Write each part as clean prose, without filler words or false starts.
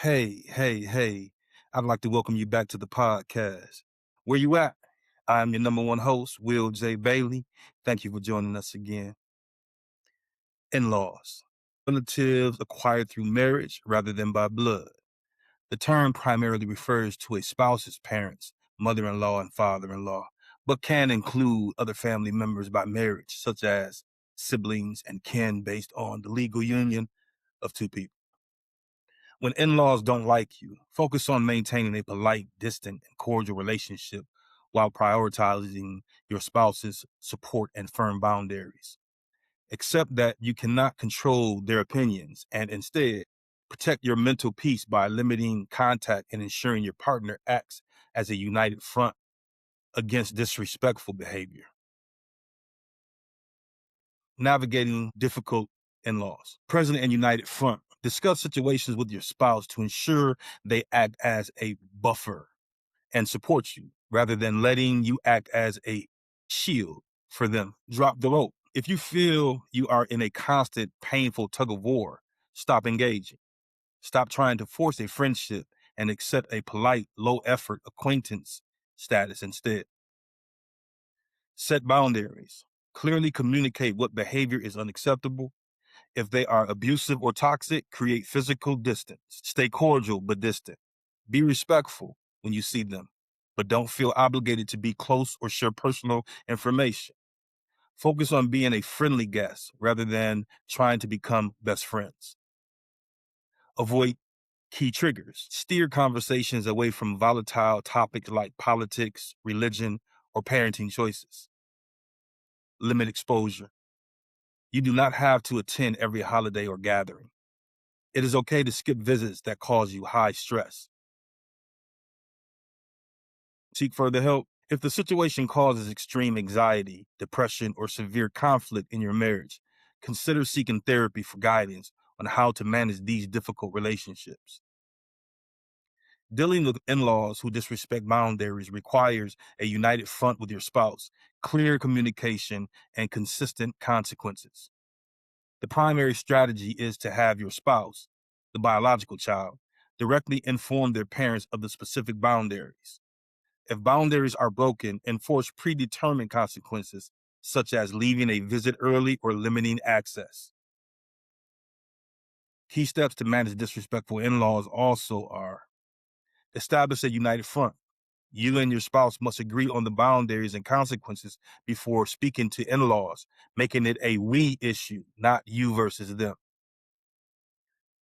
Hey. I'd like to welcome you back to the podcast. Where you at? I'm your number one host, Will J. Bailey. Thank you for joining us again. In-laws, relatives acquired through marriage rather than by blood. The term primarily refers to a spouse's parents, mother-in-law and father-in-law, but can include other family members by marriage, such as siblings and kin based on the legal union of two people. When in-laws don't like you, focus on maintaining a polite, distant, and cordial relationship while prioritizing your spouse's support and firm boundaries. Accept that you cannot control their opinions and instead protect your mental peace by limiting contact and ensuring your partner acts as a united front against disrespectful behavior. Navigating difficult in-laws. Present and united front. Discuss situations with your spouse to ensure they act as a buffer and support you rather than letting you act as a shield for them. Drop the rope. If you feel you are in a constant, painful tug of war, stop engaging. Stop trying to force a friendship and accept a polite, low effort acquaintance status instead. Set boundaries. Clearly communicate what behavior is unacceptable. If they are abusive or toxic, create physical distance. Stay cordial but distant. Be respectful when you see them, but don't feel obligated to be close or share personal information. Focus on being a friendly guest rather than trying to become best friends. Avoid key triggers. Steer conversations away from volatile topics like politics, religion, or parenting choices. Limit exposure. You do not have to attend every holiday or gathering. It is okay to skip visits that cause you high stress. Seek further help. If the situation causes extreme anxiety, depression, or severe conflict in your marriage, consider seeking therapy for guidance on how to manage these difficult relationships. Dealing with in-laws who disrespect boundaries requires a united front with your spouse, clear communication, and consistent consequences. The primary strategy is to have your spouse, the biological child, directly inform their parents of the specific boundaries. If boundaries are broken, enforce predetermined consequences, such as leaving a visit early or limiting access. Key steps to manage disrespectful in-laws also are: establish a united front. You and your spouse must agree on the boundaries and consequences before speaking to in-laws, making it a we issue, not you versus them.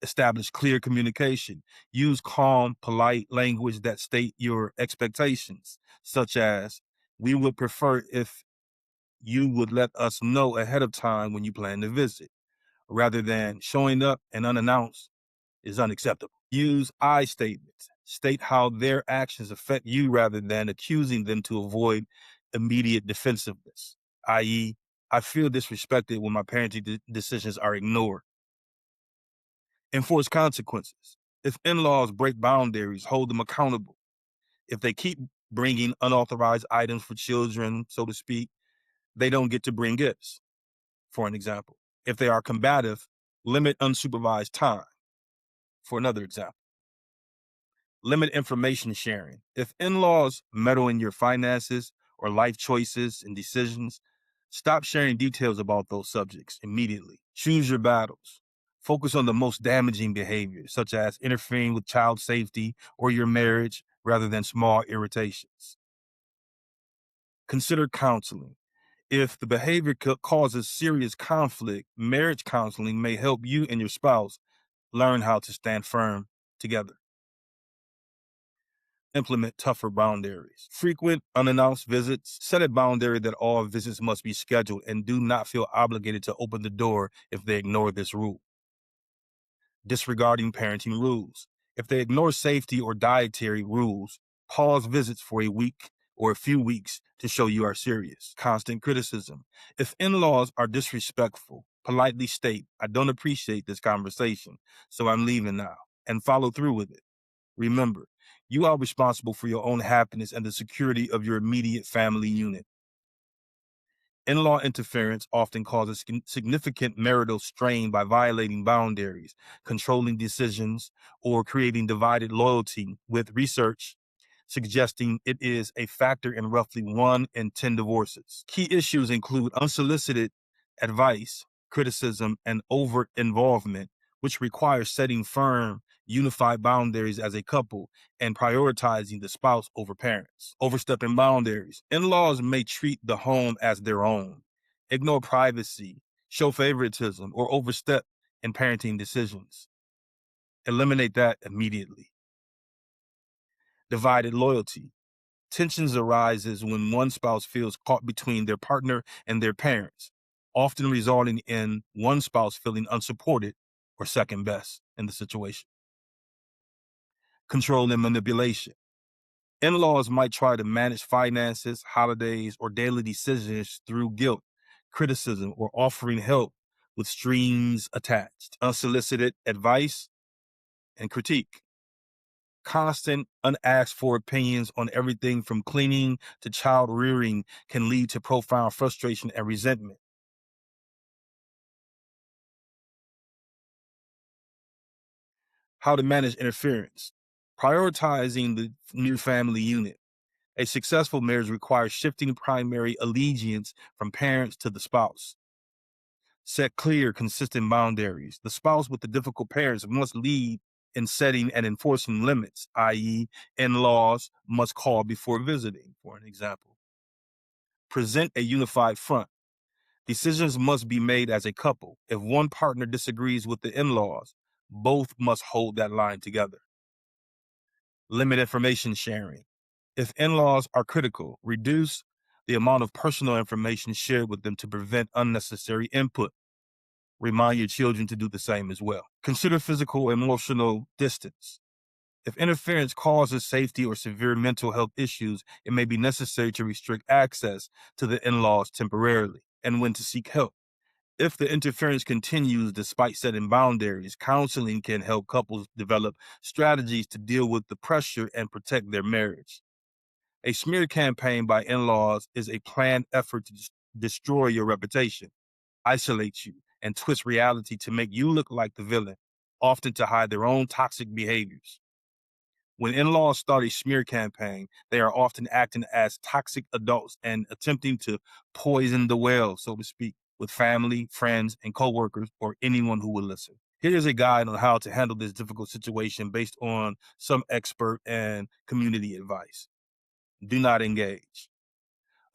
Establish clear communication. Use calm, polite language that state your expectations, such as, we would prefer if you would let us know ahead of time when you plan to visit, rather than showing up and unannounced is unacceptable. Use I statements. State how their actions affect you rather than accusing them to avoid immediate defensiveness, i.e., I feel disrespected when my parenting decisions are ignored. Enforce consequences. If in-laws break boundaries, hold them accountable. If they keep bringing unauthorized items for children, so to speak, they don't get to bring gifts, for an example. If they are combative, limit unsupervised time, for another example. Limit information sharing. If in-laws meddle in your finances or life choices and decisions, stop sharing details about those subjects immediately. Choose your battles. Focus on the most damaging behaviors, such as interfering with child safety or your marriage, rather than small irritations. Consider counseling. If the behavior causes serious conflict, marriage counseling may help you and your spouse learn how to stand firm together. Implement tougher boundaries. Frequent unannounced visits. Set a boundary that all visits must be scheduled and do not feel obligated to open the door if they ignore this rule. Disregarding parenting rules. If they ignore safety or dietary rules, pause visits for a week or a few weeks to show you are serious. Constant criticism. If in-laws are disrespectful, politely state, I don't appreciate this conversation, so I'm leaving now, and follow through with it. Remember, you are responsible for your own happiness and the security of your immediate family unit. In-law interference often causes significant marital strain by violating boundaries, controlling decisions, or creating divided loyalty, with research suggesting it is a factor in roughly 1 in 10 divorces. Key issues include unsolicited advice, criticism, and overt involvement, which requires setting firm, unified boundaries as a couple and prioritizing the spouse over parents. Overstepping boundaries. In-laws may treat the home as their own, ignore privacy, show favoritism, or overstep in parenting decisions. Eliminate that immediately. Divided loyalty. Tensions arises when one spouse feels caught between their partner and their parents, often resulting in one spouse feeling unsupported or second best in the situation. Control and manipulation. In-laws might try to manage finances, holidays, or daily decisions through guilt, criticism, or offering help with strings attached. Unsolicited advice and critique. Constant, unasked for opinions on everything from cleaning to child rearing can lead to profound frustration and resentment. How to manage interference. Prioritizing the new family unit. A successful marriage requires shifting primary allegiance from parents to the spouse. Set clear, consistent boundaries. The spouse with the difficult parents must lead in setting and enforcing limits, i.e., in-laws must call before visiting, for an example. Present a unified front. Decisions must be made as a couple. If one partner disagrees with the in-laws, both must hold that line together. Limit information sharing. If in-laws are critical, reduce the amount of personal information shared with them to prevent unnecessary input. Remind your children to do the same as well. Consider physical and emotional distance. If interference causes safety or severe mental health issues, it may be necessary to restrict access to the in-laws temporarily and when to seek help. If the interference continues despite setting boundaries, counseling can help couples develop strategies to deal with the pressure and protect their marriage. A smear campaign by in-laws is a planned effort to destroy your reputation, isolate you, and twist reality to make you look like the villain, often to hide their own toxic behaviors. When in-laws start a smear campaign, they are often acting as toxic adults and attempting to poison the well, so to speak, with family, friends, and coworkers, or anyone who will listen. Here's a guide on how to handle this difficult situation based on some expert and community advice. Do not engage.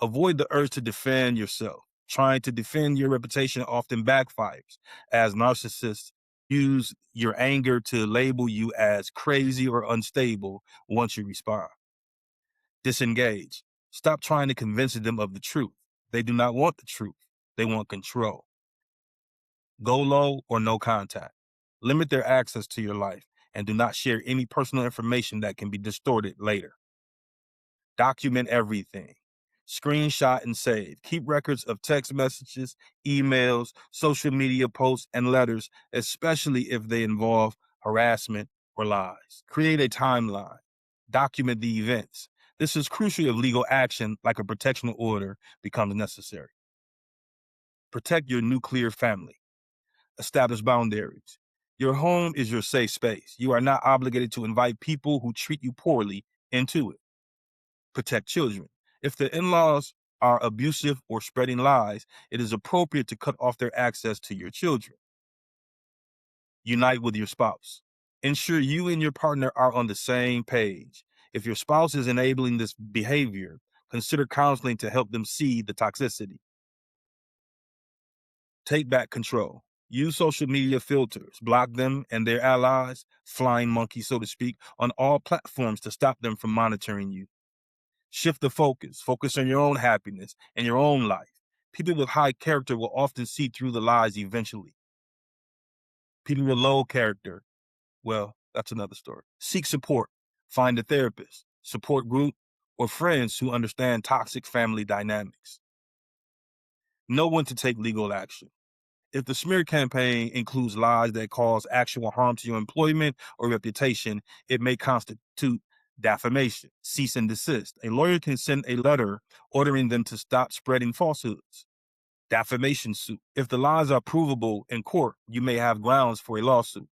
Avoid the urge to defend yourself. Trying to defend your reputation often backfires, as narcissists use your anger to label you as crazy or unstable once you respond. Disengage. Stop trying to convince them of the truth. They do not want the truth. They want control. Go low or no contact. Limit their access to your life and do not share any personal information that can be distorted later. Document everything. Screenshot and save. Keep records of text messages, emails, social media posts, and letters, especially if they involve harassment or lies. Create a timeline. Document the events. This is crucial if legal action, like a protection order, becomes necessary. Protect your nuclear family. Establish boundaries. Your home is your safe space. You are not obligated to invite people who treat you poorly into it. Protect children. If the in-laws are abusive or spreading lies, it is appropriate to cut off their access to your children. Unite with your spouse. Ensure you and your partner are on the same page. If your spouse is enabling this behavior, consider counseling to help them see the toxicity. Take back control. Use social media filters, block them and their allies, flying monkeys, so to speak, on all platforms to stop them from monitoring you. Shift the focus. Focus on your own happiness and your own life. People with high character will often see through the lies eventually. People with low character, well, that's another story. Seek support. Find a therapist, support group, or friends who understand toxic family dynamics. Know when to take legal action. If the smear campaign includes lies that cause actual harm to your employment or reputation, it may constitute defamation. Cease and desist. A lawyer can send a letter ordering them to stop spreading falsehoods. Defamation suit. If the lies are provable in court, you may have grounds for a lawsuit.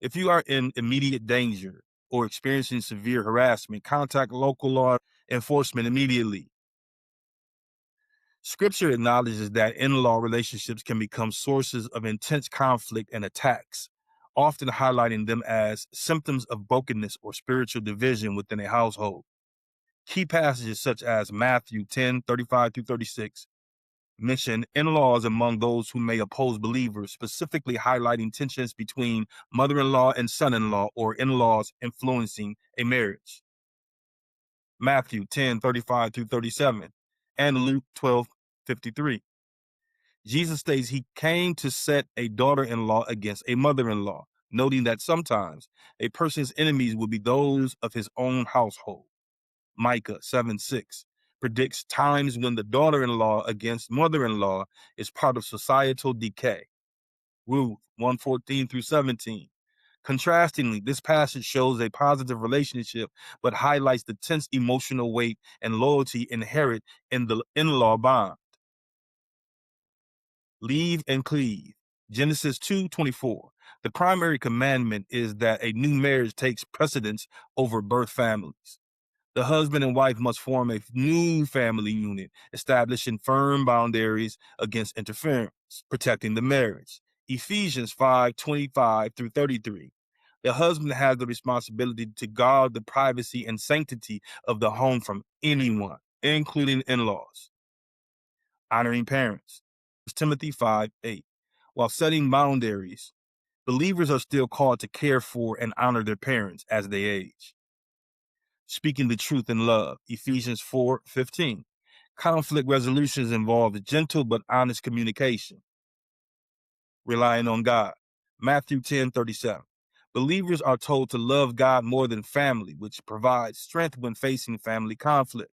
If you are in immediate danger or experiencing severe harassment, contact local law enforcement immediately. Scripture acknowledges that in-law relationships can become sources of intense conflict and attacks, often highlighting them as symptoms of brokenness or spiritual division within a household. Key passages such as Matthew 10:35-36 mention in-laws among those who may oppose believers, specifically highlighting tensions between mother-in-law and son-in-law or in-laws influencing a marriage. Matthew 10:35-37 and Luke 12:53. Jesus states he came to set a daughter-in-law against a mother-in-law, noting that sometimes a person's enemies will be those of his own household. Micah 7:6 predicts times when the daughter-in-law against mother-in-law is part of societal decay. Ruth 1:14-17. Contrastingly, this passage shows a positive relationship, but highlights the tense emotional weight and loyalty inherent in the in-law bond. Leave and cleave. Genesis 2:24. The primary commandment is that a new marriage takes precedence over birth families. The husband and wife must form a new family unit, establishing firm boundaries against interference, protecting the marriage. Ephesians 5:25-33. The husband has the responsibility to guard the privacy and sanctity of the home from anyone, including in-laws. Honoring parents. Timothy 5:8. While setting boundaries, believers are still called to care for and honor their parents as they age. Speaking the truth in love. Ephesians 4:15. Conflict resolutions involve gentle but honest communication. Relying on God. Matthew 10:37. Believers are told to love God more than family, which provides strength when facing family conflict.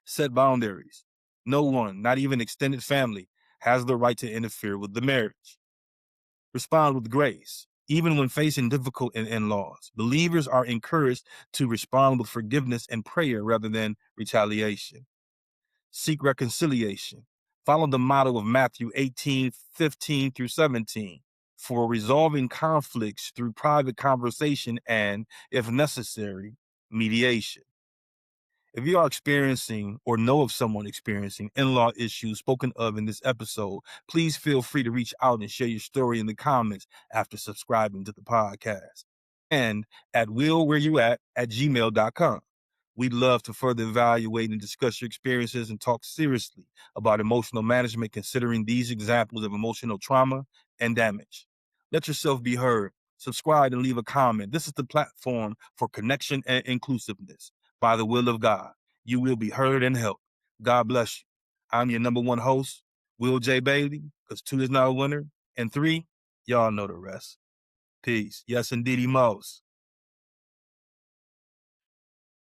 Set boundaries. No one, not even extended family, has the right to interfere with the marriage. Respond with grace. Even when facing difficult in-laws, believers are encouraged to respond with forgiveness and prayer rather than retaliation. Seek reconciliation. Follow the model of Matthew 18:15-17 for resolving conflicts through private conversation and, if necessary, mediation. If you are experiencing or know of someone experiencing in-law issues spoken of in this episode, please feel free to reach out and share your story in the comments after subscribing to the podcast. And at willwhereyouat@gmail.com. We'd love to further evaluate and discuss your experiences and talk seriously about emotional management, considering these examples of emotional trauma and damage. Let yourself be heard. Subscribe and leave a comment. This is the platform for connection and inclusiveness. By the will of God, you will be heard and helped. God bless you. I'm your number one host, Will J. Bailey, because 2 is not a winner, and 3, y'all know the rest. Peace. Yes, indeedy, most.